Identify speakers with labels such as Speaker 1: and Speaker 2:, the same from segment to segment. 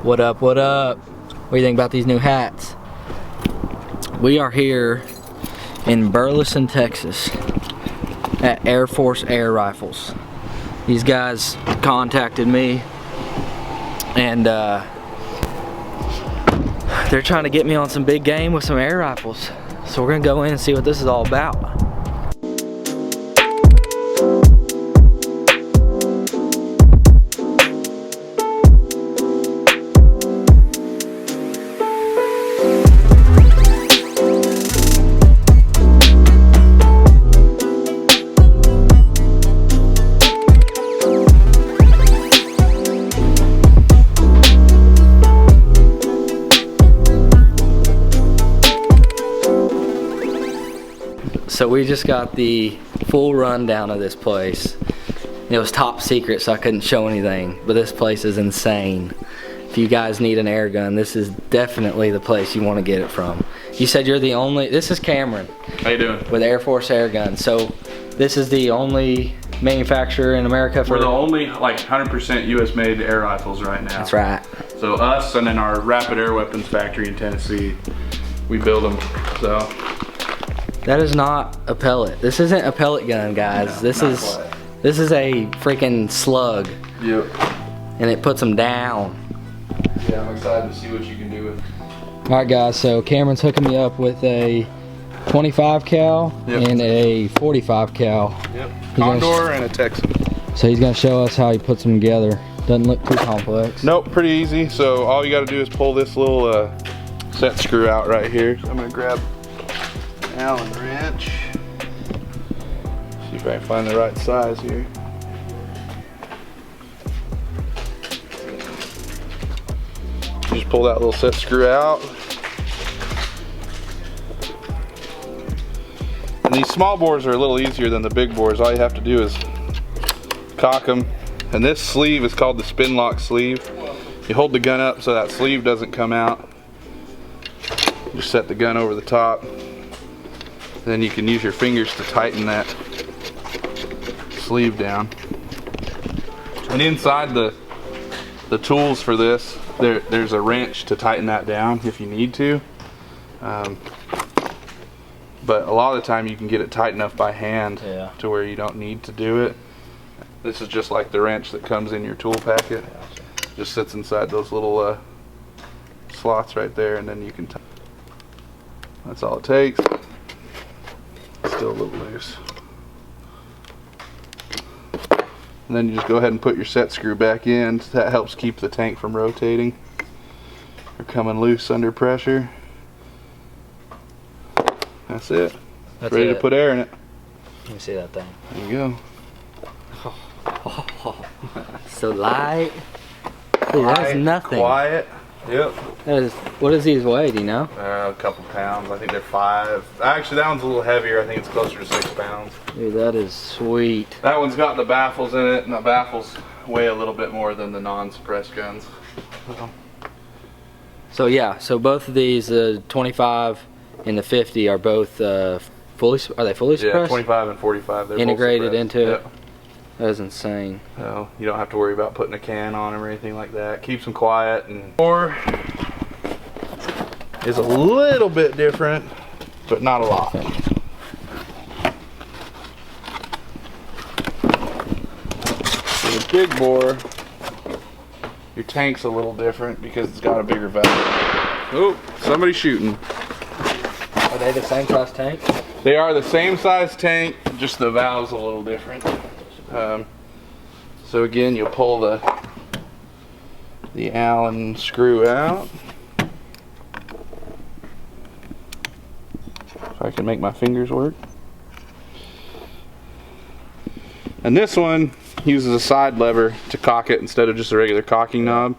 Speaker 1: What up, what up? What do you think about these new hats? We are here in Burleson, Texas at Air Force Air Rifles. These guys contacted me and they're trying to get me on some big game with some air rifles. So we're gonna go in and see what this is all about. So we just got the full rundown of this place. It was top secret, so I couldn't show anything, but this place is insane. If you guys need an air gun, this is definitely the place you want to get it from. You said you're the only, this is Cameron.
Speaker 2: How you doing?
Speaker 1: With Air Force Air Guns. So this is the only manufacturer in America for...
Speaker 2: We're the only like 100% US made air rifles right now.
Speaker 1: That's right.
Speaker 2: So us and then our Rapid Air Weapons factory in Tennessee, we build them, so.
Speaker 1: That is not a pellet. This isn't a pellet gun, guys.
Speaker 2: No,
Speaker 1: this is a freaking slug.
Speaker 2: Yep.
Speaker 1: And it puts them down.
Speaker 2: Yeah, I'm excited to see what you can do with.
Speaker 1: All right, guys. So Cameron's hooking me up with a 25 cal and a 45 cal.
Speaker 2: Yep. Condor and a Texan.
Speaker 1: So he's gonna show us how he puts them together. Doesn't look too complex.
Speaker 2: Nope, pretty easy. So all you got to do is pull this little set screw out right here. So I'm gonna grab an Allen wrench. See if I can find the right size here. You just pull that little set screw out. And these small bores are a little easier than the big bores. All you have to do is cock them. And this sleeve is called the spin lock sleeve. You hold the gun up so that sleeve doesn't come out. Just set the gun over the top. Then you can use your fingers to tighten that sleeve down. And inside the tools for this, there's a wrench to tighten that down if you need to. But a lot of the time you can get it tight enough by hand to where you don't need to do it. This is just like the wrench that comes in your tool packet. Just sits inside those little slots right there, and then you can that's all it takes. Still a little loose. And then you just go ahead and put your set screw back in. That helps keep the tank from rotating or coming loose under pressure. That's it. That's ready to put air in it.
Speaker 1: Let me see that thing.
Speaker 2: There you go.
Speaker 1: Oh, so light. Dude, that's nothing.
Speaker 2: Quiet. Yep.
Speaker 1: That is, what does these weigh, do you know?
Speaker 2: A couple pounds. I think they're 5. Actually, that one's a little heavier. I think it's closer to 6 pounds.
Speaker 1: Dude, that is sweet.
Speaker 2: That one's got the baffles in it, and the baffles weigh a little bit more than the non-suppressed guns.
Speaker 1: So yeah, so both of these, the 25 and the 50, are both fully suppressed?
Speaker 2: Yeah, 25 and 45. They're
Speaker 1: integrated
Speaker 2: both
Speaker 1: into it.
Speaker 2: Yep.
Speaker 1: That is insane.
Speaker 2: So you don't have to worry about putting a can on them or anything like that. Keeps them quiet. And or is a little bit different, but not a lot. So the big bore, your tank's a little different because it's got a bigger valve. Oh, somebody's shooting.
Speaker 1: Are they the same size tank?
Speaker 2: They are the same size tank, just the valve's a little different. So again, you'll pull the Allen screw out. If I can make my fingers work. And this one uses a side lever to cock it instead of just a regular cocking knob.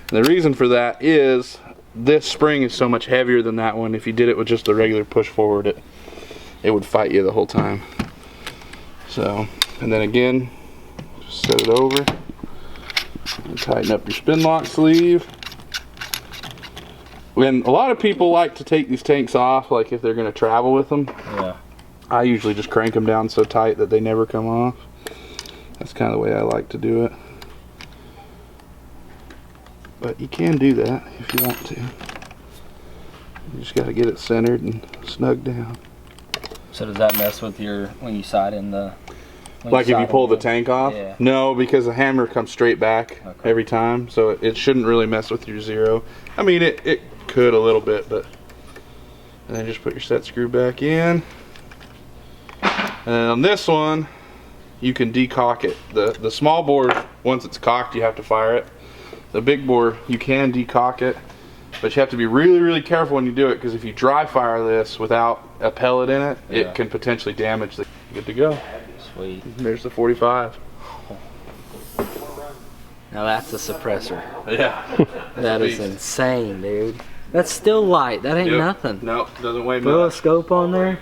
Speaker 2: And the reason for that is this spring is so much heavier than that one. If you did it with just a regular push forward, it would fight you the whole time. So, and then again, just set it over and tighten up your spin lock sleeve. When a lot of people like to take these tanks off, like if they're going to travel with them.
Speaker 1: Yeah.
Speaker 2: I usually just crank them down so tight that they never come off. That's kind of the way I like to do it. But you can do that if you want to. You just got to get it centered and snug down.
Speaker 1: So does that mess with your, when you sight in the...
Speaker 2: Like if you pull the tank off?
Speaker 1: Yeah.
Speaker 2: No, because the hammer comes straight back every time, so it shouldn't really mess with your zero. I mean, it could a little bit, but... And then just put your set screw back in. And on this one, you can decock it. The small bore, once it's cocked, you have to fire it. The big bore, you can decock it, but you have to be really, really careful when you do it, because if you dry fire this without a pellet in it, it can potentially damage the... Good to go.
Speaker 1: Sweet.
Speaker 2: There's the 45.
Speaker 1: Now that's a suppressor.
Speaker 2: Yeah.
Speaker 1: That is insane, dude. That's still light. That ain't nothing.
Speaker 2: Nope, doesn't weigh
Speaker 1: Throw a
Speaker 2: much.
Speaker 1: scope on there.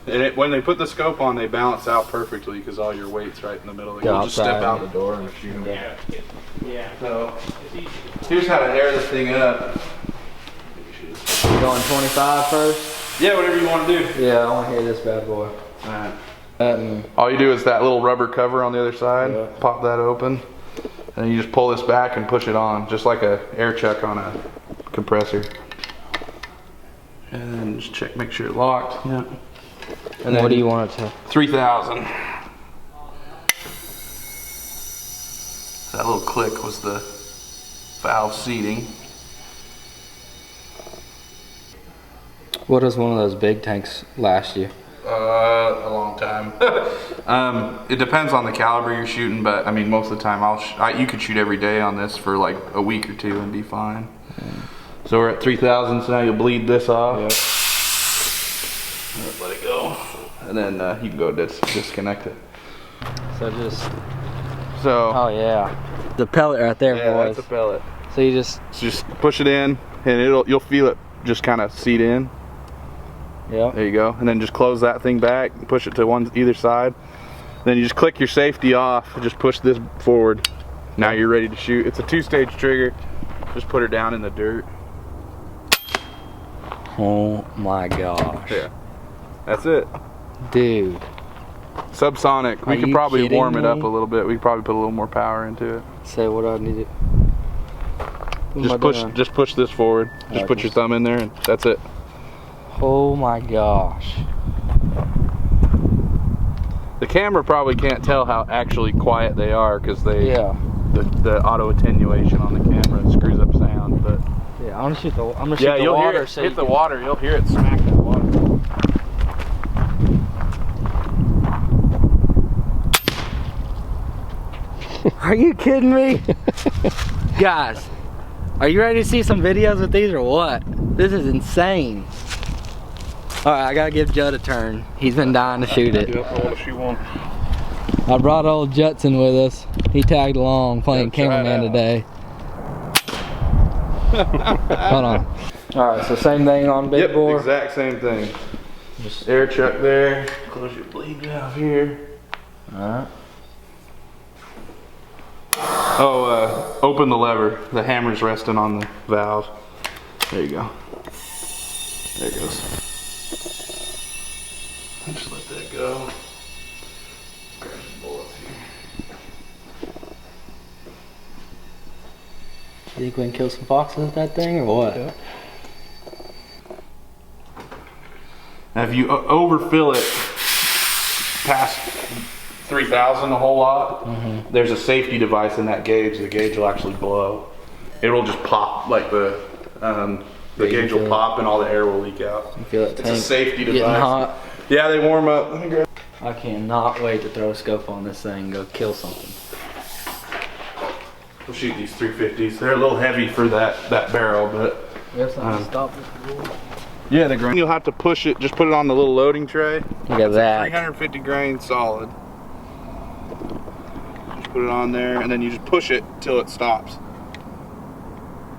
Speaker 2: And when they put the scope on, they balance out perfectly because all your weight's right in the middle.
Speaker 1: Go
Speaker 2: You'll just step
Speaker 1: outside.
Speaker 2: out the door and shoot them. So here's how to air this thing up.
Speaker 1: You going 25 first?
Speaker 2: Yeah, whatever you want to do.
Speaker 1: Yeah, I want to hear this bad boy.
Speaker 2: Alright. All you do is that little rubber cover on the other side.
Speaker 1: Yeah.
Speaker 2: Pop that open, and then you just pull this back and push it on, just like a air chuck on a compressor. And then just check, make sure it's locked. Yeah.
Speaker 1: And then what do you want it to?
Speaker 2: 3,000. That little click was the valve seating.
Speaker 1: What does one of those big tanks last you?
Speaker 2: A long time. It depends on the caliber you're shooting, but I mean, most of the time you could shoot every day on this for like a week or two and be fine. So we're at 3,000, so now you'll bleed this off. Yep. Let it go. And then you can go disconnect it.
Speaker 1: So just...
Speaker 2: So,
Speaker 1: Oh yeah. The pellet right there,
Speaker 2: yeah,
Speaker 1: boys.
Speaker 2: that's a pellet.
Speaker 1: So you just...
Speaker 2: So just push it in, and you'll feel it just kind of seat in.
Speaker 1: Yeah.
Speaker 2: There you go. And then just close that thing back and push it to either side. Then you just click your safety off and just push this forward. Now you're ready to shoot. It's a 2-stage trigger. Just put her down in the dirt.
Speaker 1: Oh my gosh.
Speaker 2: Yeah. That's it.
Speaker 1: Dude.
Speaker 2: Subsonic. We
Speaker 1: Are
Speaker 2: could
Speaker 1: you
Speaker 2: probably
Speaker 1: kidding
Speaker 2: warm it up
Speaker 1: me?
Speaker 2: a little bit. We could probably put a little more power into it.
Speaker 1: Say what I need to...
Speaker 2: Just push this forward. Just put your thumb in there and that's it.
Speaker 1: Oh my gosh.
Speaker 2: The camera probably can't tell how actually quiet they are because the auto attenuation on the camera screws up sound, but
Speaker 1: Yeah, I'm gonna shoot the
Speaker 2: you'll
Speaker 1: water.
Speaker 2: hear it
Speaker 1: So
Speaker 2: hit the water. You'll hear it smack that water.
Speaker 1: Are you kidding me? Guys, are you ready to see some videos with these or what? This is insane. Alright, I gotta give Judd a turn. He's been dying to shoot it.
Speaker 2: Yep, I want to shoot one.
Speaker 1: I brought old Judson with us. He tagged along playing cameraman today. Hold on. Alright, so same thing on big bore?
Speaker 2: Exact same thing. Just air chuck there. Close your bleed valve here.
Speaker 1: Alright.
Speaker 2: Oh, open the lever. The hammer's resting on the valve. There you go. There it goes. Just let that go. Grab some bullets here.
Speaker 1: You think we can kill some foxes with that thing or what?
Speaker 2: Yeah. Now if you overfill it past 3,000 a whole lot, there's a safety device in that gauge. The gauge will actually blow. It will just pop, like the gauge will pop and all the air will leak out.
Speaker 1: You feel that
Speaker 2: It's a
Speaker 1: tank
Speaker 2: safety
Speaker 1: getting
Speaker 2: device.
Speaker 1: hot?
Speaker 2: Yeah, they warm up. Let me grab.
Speaker 1: I cannot wait to throw a scope on this thing and go kill something.
Speaker 2: We'll shoot these 350s. They're a little heavy for that barrel, but
Speaker 1: We have something to stop this.
Speaker 2: yeah, the grain. You'll have to push it. Just put it on the little loading tray.
Speaker 1: Look at that.
Speaker 2: 350 grain solid. Just put it on there, and then you just push it till it stops.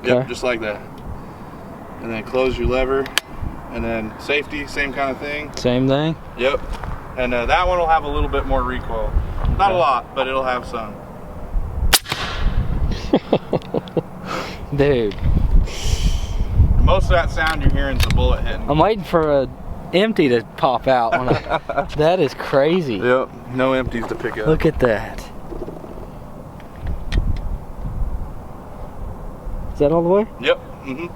Speaker 2: Yep,
Speaker 1: Okay.
Speaker 2: just like that. And then close your lever, and then safety, same kind of thing.
Speaker 1: Same thing?
Speaker 2: Yep. And that one will have a little bit more recoil. Not a lot, but it'll have some.
Speaker 1: Dude.
Speaker 2: Most of that sound you're hearing is the bullet hitting.
Speaker 1: I'm waiting for a empty to pop out. When that is crazy.
Speaker 2: Yep, no empties to pick up.
Speaker 1: Look at that. that all the way?
Speaker 2: Yep. Mm-hmm.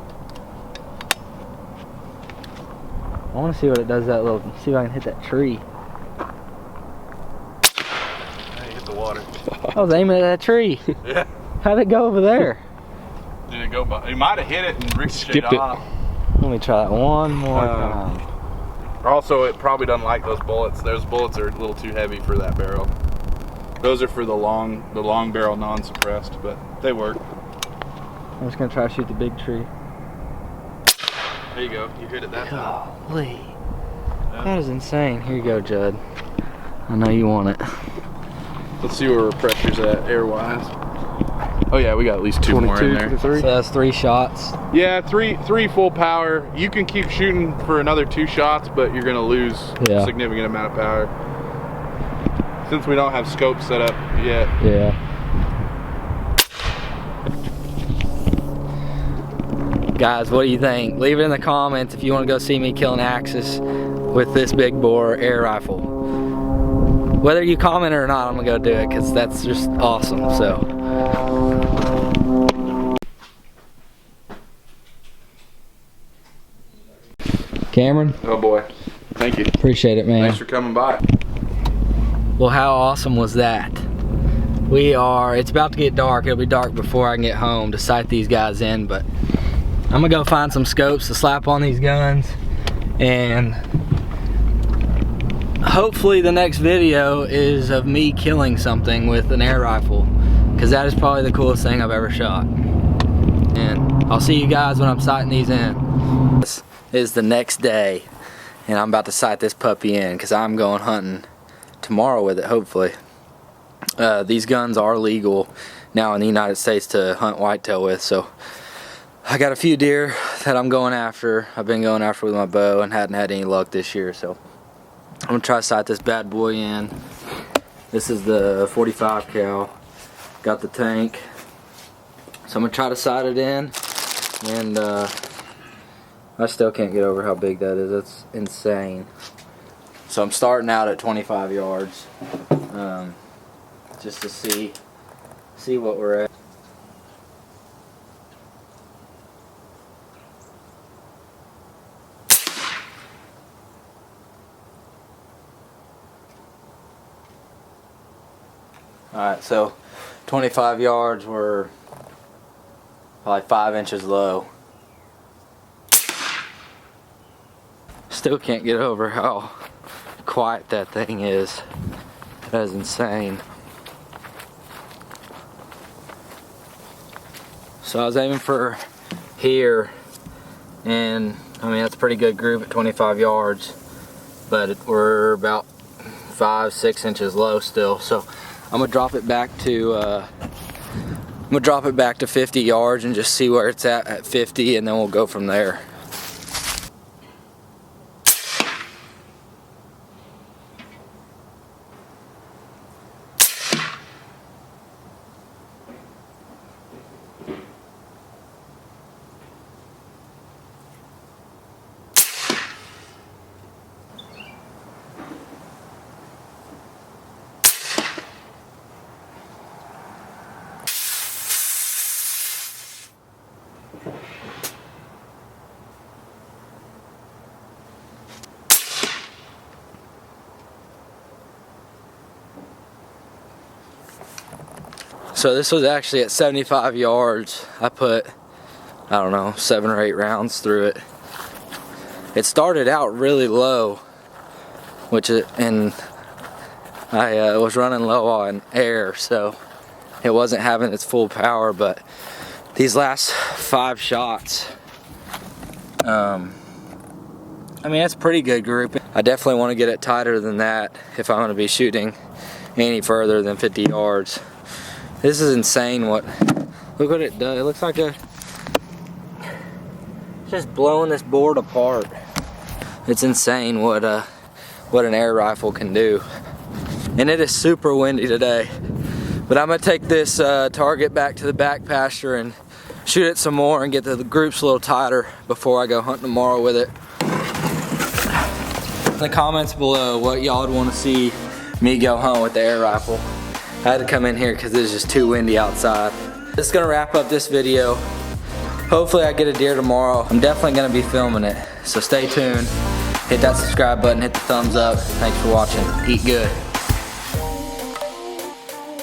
Speaker 1: I want to see what it does that little, see if I can hit that tree.
Speaker 2: Hey, hit the water.
Speaker 1: I was aiming at that tree.
Speaker 2: Yeah.
Speaker 1: How'd it go over there?
Speaker 2: Did it go by? You might have hit it and ricocheted
Speaker 3: Skipped it.
Speaker 2: off.
Speaker 1: Let me try that one more time.
Speaker 2: Also, it probably doesn't like those bullets. Those bullets are a little too heavy for that barrel. Those are for the long barrel non-suppressed, but they work.
Speaker 1: I'm just gonna try to shoot the big tree.
Speaker 2: There you go. You hit it that time.
Speaker 1: Golly. That is insane. Here you go, Judd. I know you want it.
Speaker 2: Let's see where our pressure's at air-wise. Oh yeah, we got at least 2 more in there.
Speaker 3: 23.
Speaker 1: So that's 3 shots.
Speaker 2: Yeah, three full power. You can keep shooting for another 2 shots, but you're gonna lose a significant amount of power. Since we don't have scope set up yet.
Speaker 1: Yeah. Guys, what do you think? Leave it in the comments if you want to go see me kill an Axis with this big bore air rifle. Whether you comment or not, I'm gonna go do it because that's just awesome. So. Cameron?
Speaker 2: Oh boy. Thank you.
Speaker 1: Appreciate it, man.
Speaker 2: Thanks for coming by.
Speaker 1: Well, how awesome was that? It's about to get dark. It'll be dark before I can get home to sight these guys in, but I'm gonna go find some scopes to slap on these guns, and hopefully the next video is of me killing something with an air rifle, because that is probably the coolest thing I've ever shot. And I'll see you guys when I'm sighting these in. This is the next day, and I'm about to sight this puppy in because I'm going hunting tomorrow with it, hopefully. These guns are legal now in the United States to hunt whitetail with, so I got a few deer that I'm going after. I've been going after with my bow and hadn't had any luck this year, so I'm gonna try to sight this bad boy in. This is the 45 cal. Got the tank, so I'm gonna try to sight it in, and I still can't get over how big that is. That's insane. So I'm starting out at 25 yards, just to see what we're at. Alright, so 25 yards, we're probably 5 inches low. Still can't get over how quiet that thing is. That is insane. So I was aiming for here, and I mean that's a pretty good group at 25 yards, but we're about 5-6 inches low still. So I'm gonna drop it back to 50 yards and just see where it's at 50, and then we'll go from there. So this was actually at 75 yards. I put, I don't know, 7 or 8 rounds through it. It started out really low, and I was running low on air, so it wasn't having its full power. But these last 5 shots, I mean, that's a pretty good group. I definitely want to get it tighter than that if I'm going to be shooting any further than 50 yards. This is insane. Look what it does. It looks like it's just blowing this board apart. It's insane what an air rifle can do. And it is super windy today. But I'm gonna take this target back to the back pasture and shoot it some more and get the groups a little tighter before I go hunting tomorrow with it. In the comments below what y'all would want to see me go hunt with the air rifle. I had to come in here because it's just too windy outside. This is gonna wrap up this video. Hopefully I get a deer tomorrow. I'm definitely gonna be filming it. So stay tuned. Hit that subscribe button, hit the thumbs up. Thanks for watching. Eat good.